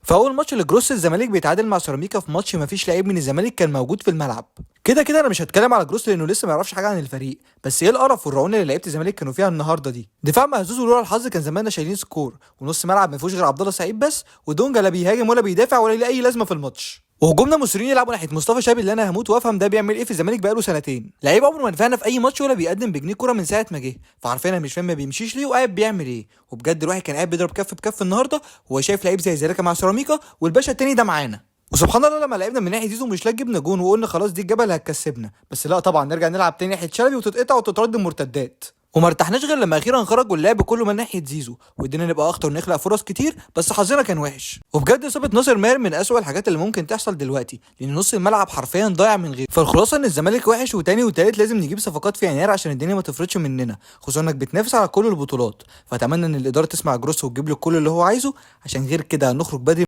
في اول ماتش لجروس الزمالك بيتعادل مع سيراميكا في ماتش مفيش لعيب من الزمالك كان موجود في الملعب. كده كده انا مش هتكلم على جروس لانه لسه ما يعرفش حاجه عن الفريق، بس ايه القرف والرعونه اللي لعيبه الزمالك كانوا فيها النهارده دي. دفاع مهزوز ولولا الحظ كان زماننا شايلين سكور، ونص ملعب ما فيهوش غير عبد الله سعيد بس، ودونجا لا بيهاجم ولا بيدافع ولا ليه اي لازمه في الماتش. وهجومنا مصريين يلعبوا ناحيه مصطفى شابي اللي انا هموت وافهم ده بيعمل ايه في الزمالك بقاله سنتين. لعيب عمره ما نفعنا في اي ماتش ولا بيقدم بجنيه كوره من ساعه ما جه، فعارفين انا مش فاهم ما بيمشيش ليه وقاعد بيعمل ايه. وبجد الواحد كان قاعد بيضرب كف بكف النهارده وهو شايف لعيب زي زيركا مع سيراميكا والباشا التاني ده معانا. وسبحان الله لما لعبنا من ناحيه زيزو مش لا جبنا جون وقلنا خلاص دي الجبل هتكسبنا، بس لا طبعا نرجع نلعب تاني ناحيه شلبي وتتقطع وتترد المرتدات. وما ارتحناش غير لما اخيرا خرج واللعب كله من ناحيه زيزو وادينا نبقى اخطر ونخلق فرص كتير، بس حظنا كان وحش. وبجد اصابه ناصر ماهر من اسوأ الحاجات اللي ممكن تحصل دلوقتي، لان نص الملعب حرفيا ضايع من غيره. فالخلاصه ان الزمالك وحش، وتاني وتالت لازم نجيب صفقات في يناير عشان الدنيا ما تفرطش مننا، خصوصا انك بتنافس على كل البطولات. فاتمنى ان الاداره تسمع جروس وتجيب له كل اللي هو عايزه، عشان غير كده هنخرج بدري.